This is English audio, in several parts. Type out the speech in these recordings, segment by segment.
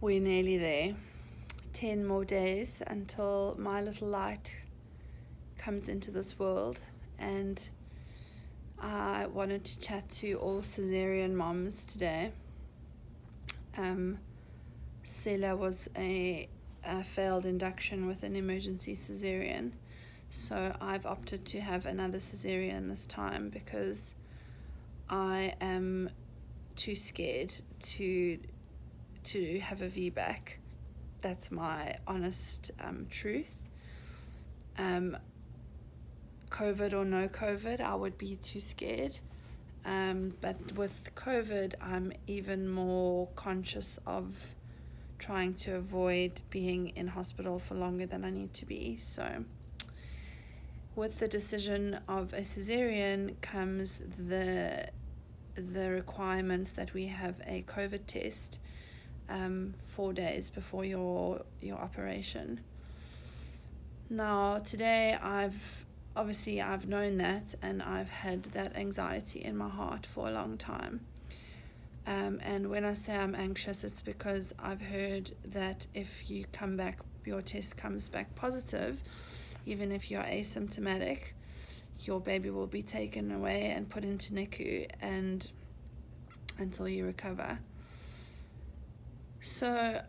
we're nearly there. 10 more days until my little light comes into this world, and I wanted to chat to all Caesarean moms today. Sela was a failed induction with an emergency Caesarean, so I've opted to have another Caesarean this time because I am too scared to have a VBAC. That's my honest truth. COVID or no COVID, I would be too scared. But with COVID, I'm even more conscious of trying to avoid being in hospital for longer than I need to be. So with the decision of a Caesarean comes the requirements that we have a COVID test 4 days before your operation. Now today I've known that, and I've had that anxiety in my heart for a long time. And when I say I'm anxious, it's because I've heard that if you come back, your test comes back positive, even if you're asymptomatic, your baby will be taken away and put into NICU and until you recover. So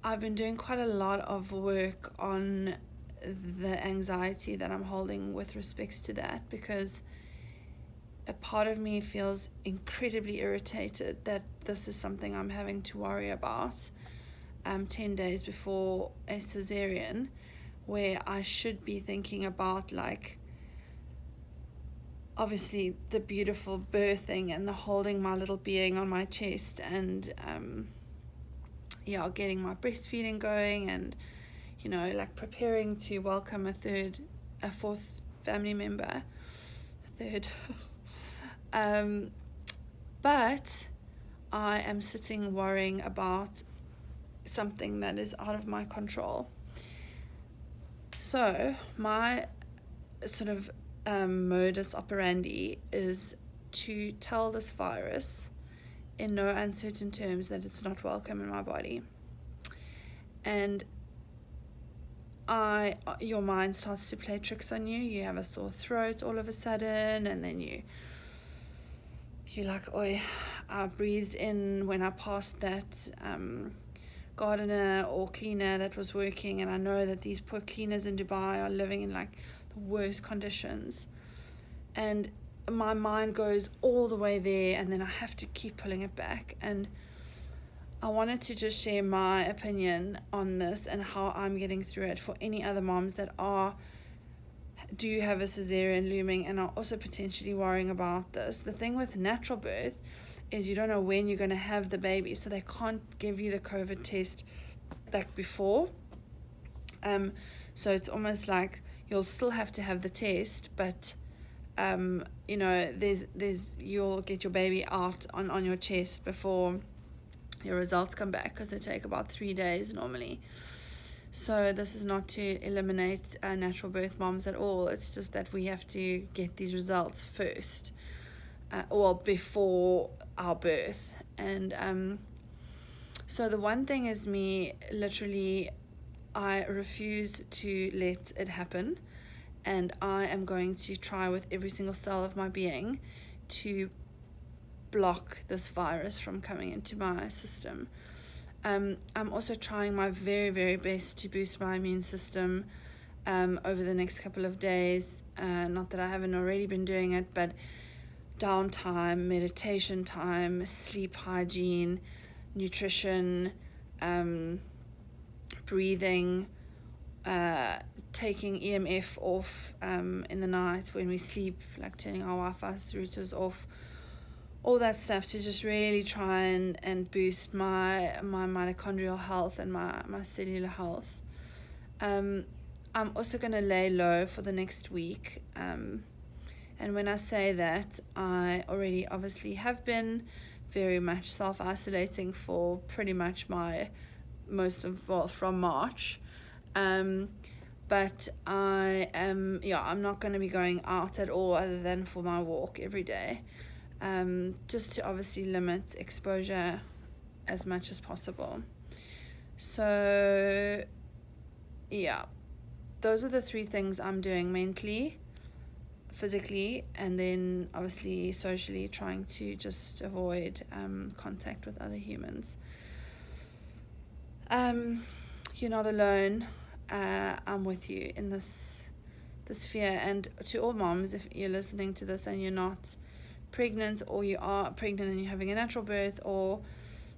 I've been doing quite a lot of work on the anxiety that I'm holding with respects to that, because a part of me feels incredibly irritated that this is something I'm having to worry about 10 days before a Caesarean, where I should be thinking about, like, obviously the beautiful birthing and the holding my little being on my chest, and getting my breastfeeding going, and like preparing to welcome a fourth family member, a third. But I am sitting worrying about something that is out of my control. So my sort of modus operandi is to tell this virus in no uncertain terms that it's not welcome in my body. And your mind starts to play tricks on you. You have a sore throat all of a sudden, and then you're like, oi, I breathed in when I passed that gardener or cleaner that was working, and I know that these poor cleaners in Dubai are living in like the worst conditions, and my mind goes all the way there, and then I have to keep pulling it back. And I wanted to just share my opinion on this and how I'm getting through it for any other moms that do have a Caesarean looming and are also potentially worrying about this. The thing with natural birth is you don't know when you're going to have the baby, so they can't give you the COVID test like before. So it's almost like you'll still have to have the test, but you'll get your baby out on your chest before your results come back, because they take about 3 days normally. So this is not to eliminate natural birth moms at all. It's just that we have to get these results first, before our birth. And so the one thing is I refuse to let it happen, and I am going to try with every single cell of my being to block this virus from coming into my system. I'm also trying my very, very best to boost my immune system over the next couple of days. Not that I haven't already been doing it, but downtime, meditation time, sleep hygiene, nutrition, breathing, taking EMF off in the night when we sleep, like turning our Wi-Fi routers off, all that stuff to just really try and boost my mitochondrial health and my cellular health. I'm also going to lay low for the next week. And when I say that, I already obviously have been very much self-isolating for pretty much from March. But I'm not going to be going out at all other than for my walk every day. Just to obviously limit exposure as much as possible. So yeah, those are the three things I'm doing: mentally, physically, and then obviously socially, trying to just avoid contact with other humans. You're not alone. I'm with you in this fear. And to all moms, if you're listening to this and you're not pregnant, or you are pregnant and you're having a natural birth, or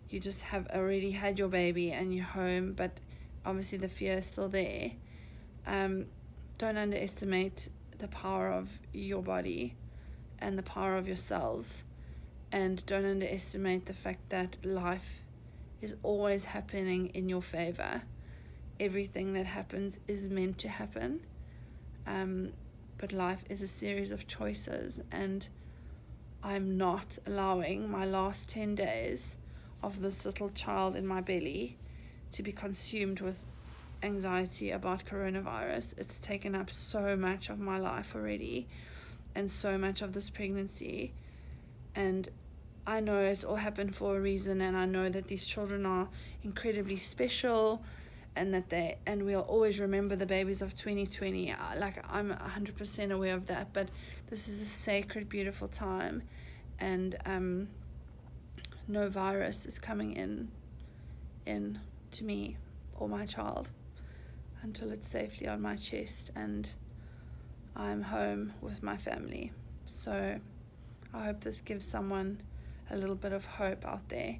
you just have already had your baby and you're home, but obviously the fear is still there, don't underestimate the power of your body and the power of your cells, and don't underestimate the fact that life is always happening in your favor. Everything that happens is meant to happen, but life is a series of choices, and I'm not allowing my last 10 days of this little child in my belly to be consumed with anxiety about coronavirus. It's taken up so much of my life already, and so much of this pregnancy, and I know it's all happened for a reason, and I know that these children are incredibly special, and we'll always remember the babies of 2020. Like, I'm 100% aware of that, but this is a sacred, beautiful time, and no virus is coming in to me or my child until it's safely on my chest and I'm home with my family. So I hope this gives someone a little bit of hope out there.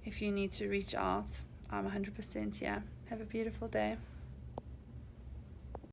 If you need to reach out, I'm 100% here. Have a beautiful day.